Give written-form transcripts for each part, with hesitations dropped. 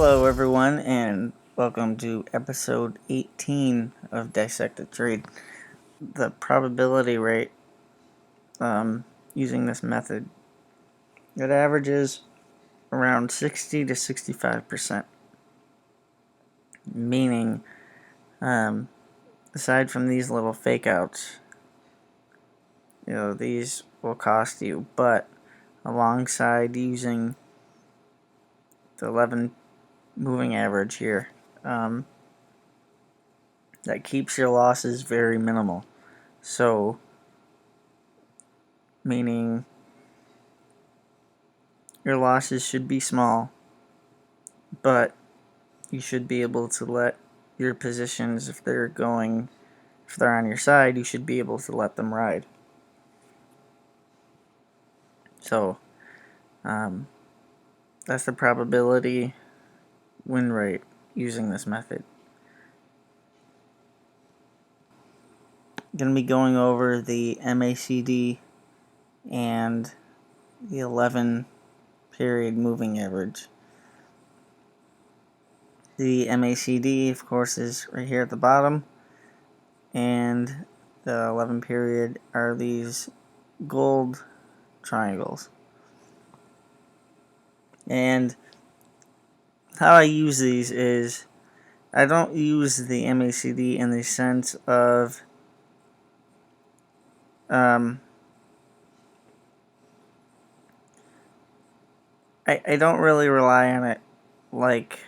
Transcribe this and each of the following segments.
Hello everyone, and welcome to episode 18 of Dissect the Trade. The probability rate using this method, it averages around 60 to 65%, meaning aside from these little fake outs, these will cost you, but alongside using the 11 moving average here, that keeps your losses very minimal. So, meaning your losses should be small, but you should be able to let your positions, if they're on your side, you should be able to let them ride. So, that's the probability win rate using this method. I'm going to be going over the MACD and the 11 period moving average. The MACD, of course, is right here at the bottom, and the 11 period are these gold triangles. And how I use these is I don't use the MACD in the sense of I don't really rely on it like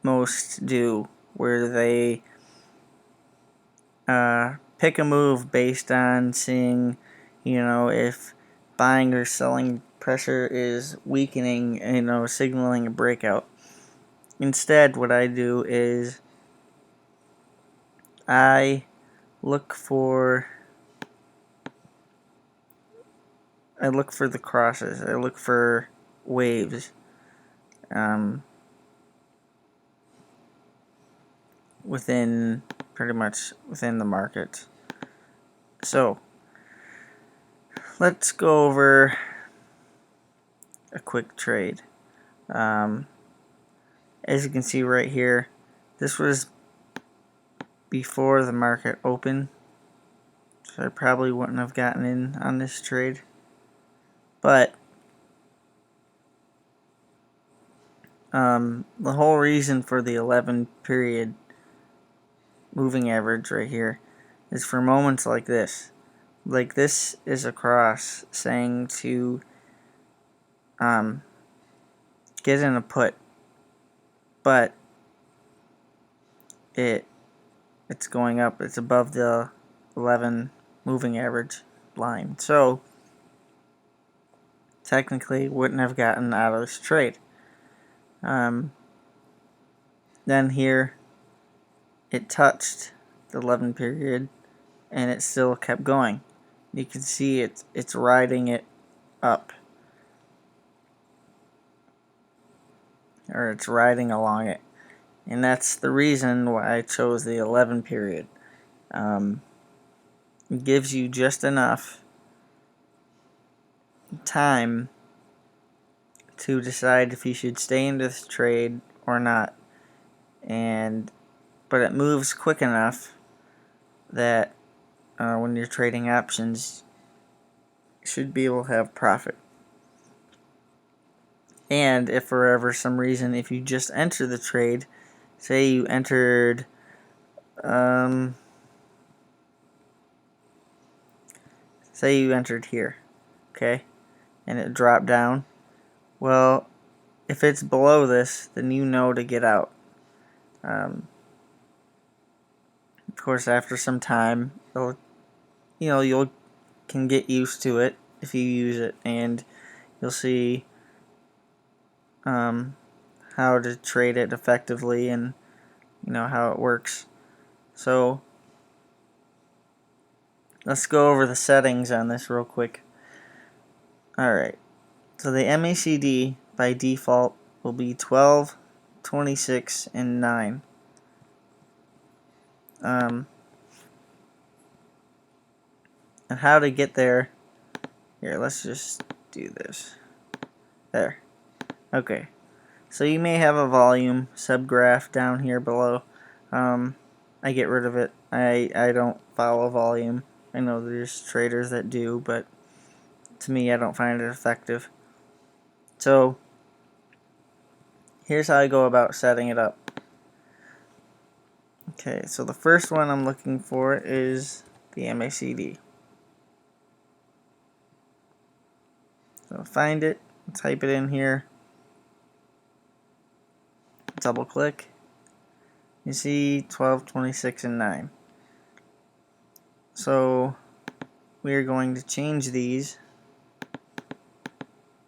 most do, where they pick a move based on seeing, if buying or selling pressure is weakening, signaling a breakout. Instead, what I do is I look for the crosses. I look for waves. Pretty much within the market. So, let's go over a quick trade. As you can see right here, this was before the market opened, so I probably wouldn't have gotten in on this trade. But the whole reason for the 11 period moving average right here is for moments like this. Like, this is a cross saying to get in a put, but it's going up. It's above the 11 moving average line. So, technically, wouldn't have gotten out of this trade. Then here, it touched the 11 period, and it still kept going. You can see it's riding it up, or it's riding along it. And that's the reason why I chose the 11 period. It gives you just enough time to decide if you should stay in this trade or not. But it moves quick enough that when you're trading options, you should be able to have profit. And if for ever some reason, if you just enter the trade, say you entered here, okay, and it dropped down, well, if it's below this, then you know to get out. Of course, after some time, you can get used to it if you use it, and you'll see how to trade it effectively and how it works. So let's go over the settings on this real quick. Alright, so the MACD by default will be 12, 26, and 9. And how to get there, here, let's just do this. There. Okay. So you may have a volume subgraph down here below. I get rid of it. I don't follow volume. I know there's traders that do, but to me I don't find it effective. So here's how I go about setting it up. Okay, so the first one I'm looking for is the MACD. So find it, type it in here, double click. You see 12, 26, and 9. So we are going to change these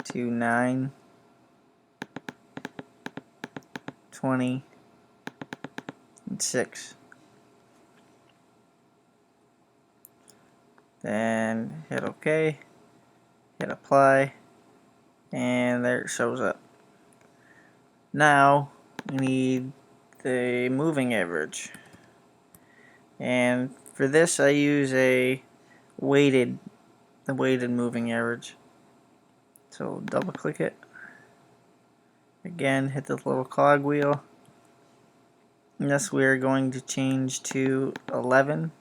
to 9, 20, and 6. Then hit OK, hit apply, and there it shows up. Now we need the moving average. And for this I use the weighted moving average. So double click it. Again, hit the little cog wheel. And this we're going to change to 11.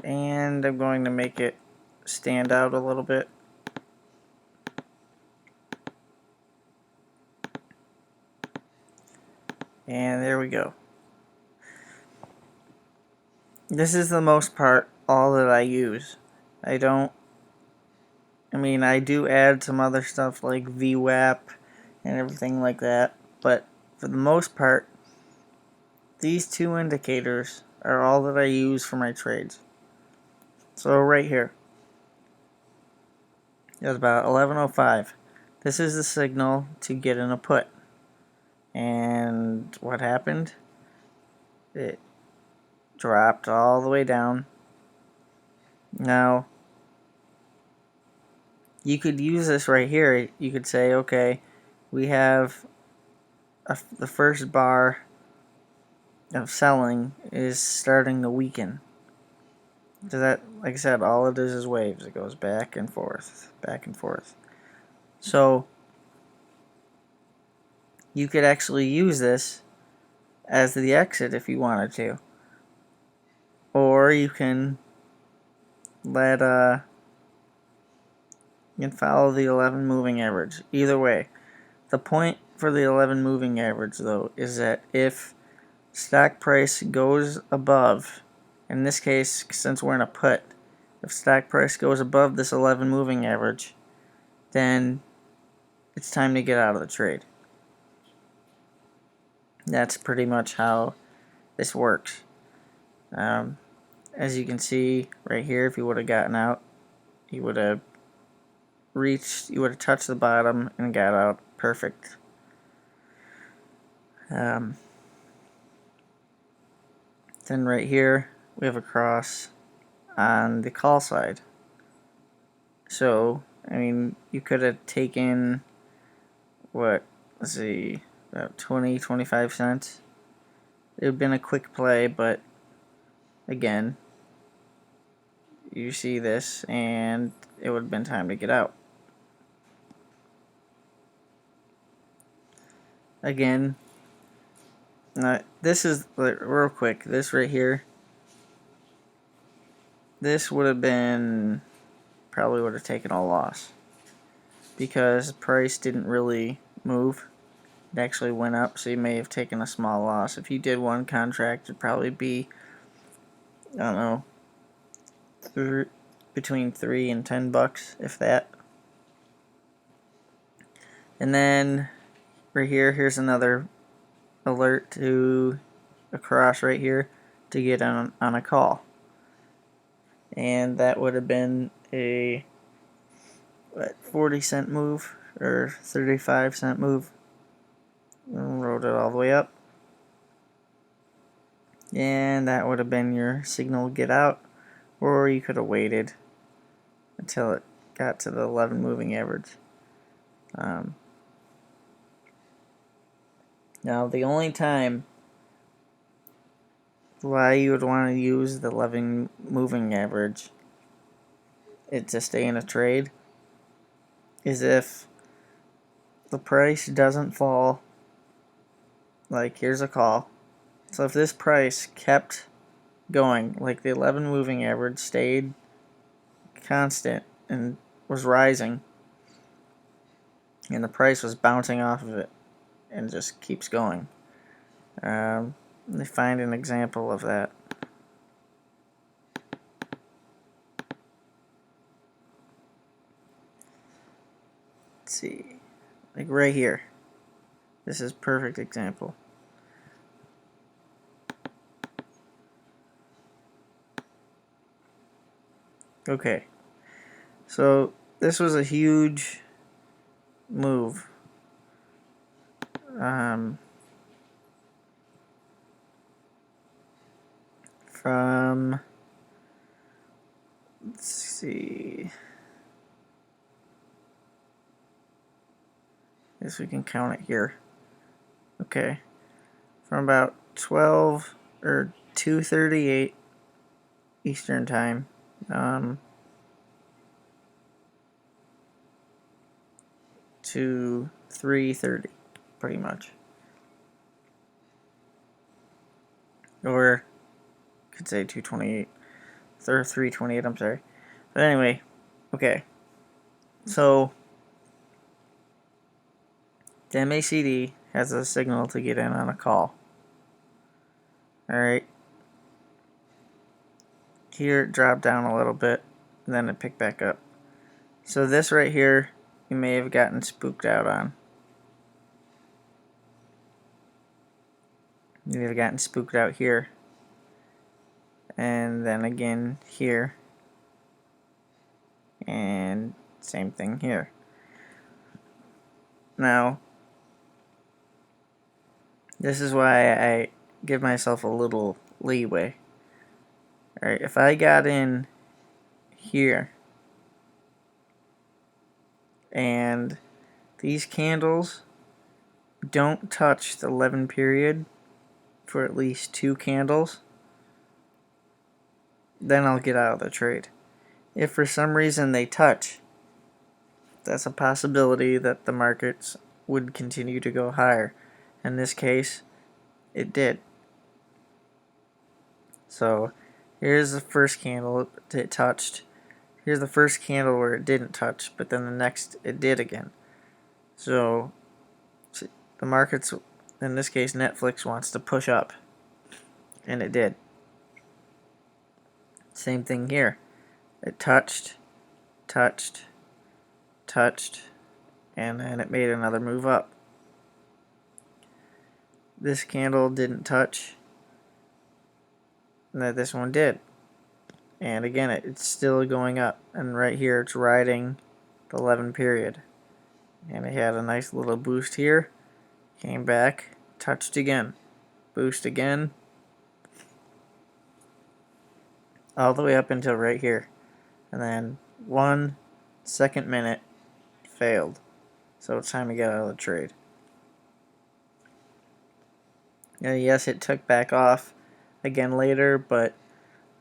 And I'm going to make it stand out a little bit. And there we go. This is the most part all that I use. I do add some other stuff like VWAP and everything like that, but for the most part, these two indicators are all that I use for my trades. So right here, it's about 11:05. This is the signal to get in a put. And what happened? It dropped all the way down. Now, you could use this right here. You could say, okay, we have the first bar of selling is starting to weaken. So that, like I said, all it is waves. It goes back and forth, back and forth. So you could actually use this as the exit if you wanted to. Or you can let you can follow the 11 moving average. Either way, the point for the 11 moving average though is that if stock price goes above, in this case since we're in a put, if stock price goes above this 11 moving average, then it's time to get out of the trade. That's pretty much how this works. As you can see right here, if you would have gotten out, you would have touched the bottom and got out perfect. Then right here we have a cross on the call side. So you could have taken about 20-25 cents. It would have been a quick play, but again, you see this and it would have been time to get out. Again, this is real quick. This right here, this would have been probably would have taken a loss because price didn't really move. It actually went up, so you may have taken a small loss. If you did one contract, it'd probably be, I don't know, between $3 and $10, if that. And then right here, here's another alert to a cross right here to get on a call. And that would have been a 40-cent move or 35-cent move. And rode it all the way up. And that would have been your signal to get out, or you could have waited until it got to the 11 moving average. Now the only time why you would want to use the 11 moving average to stay in a trade is if the price doesn't fall, like here's a call. So if this price kept going, like the 11 moving average stayed constant and was rising, and the price was bouncing off of it and just keeps going. Let me find an example of that. Let's see, like right here. This is a perfect example. Okay, so this was a huge move. From, let's see, I guess we can count it here. Okay, from about 12 or 2:38 Eastern time, to 3:30, pretty much. Or could say 2:28 or 3:28. I'm sorry, but anyway, okay. So the MACD has a signal to get in on a call. All right. Here it dropped down a little bit, and then it picked back up. So this right here, you may have gotten spooked out on. You may have gotten spooked out here, and then again here, and same thing here. Now, this is why I give myself a little leeway. Alright, if I got in here, and these candles don't touch the 11 period for at least 2 candles, then I'll get out of the trade. If for some reason they touch, that's a possibility that the markets would continue to go higher. In this case, it did. So here's the first candle it touched. Here's the first candle where it didn't touch, but then the next it did again. So the markets, in this case Netflix, wants to push up, and it did. Same thing here. It touched, touched, touched, and then it made another move up. This candle didn't touch, and then this one did. And again, it's still going up, and right here it's riding the 11 period. And it had a nice little boost here, came back, touched again, boost again, all the way up until right here. And then 1 second minute failed. So it's time to get out of the trade. Yes, it took back off again later, but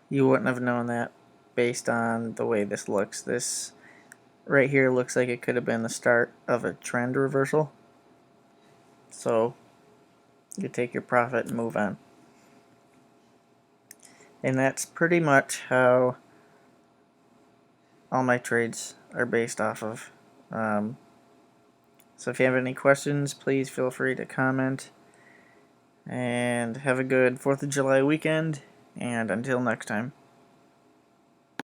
you wouldn't have known that based on the way this looks. This right here looks like it could have been the start of a trend reversal. So you take your profit and move on. And that's pretty much how all my trades are based off of. So if you have any questions, please feel free to comment. And have a good 4th of July weekend. And until next time.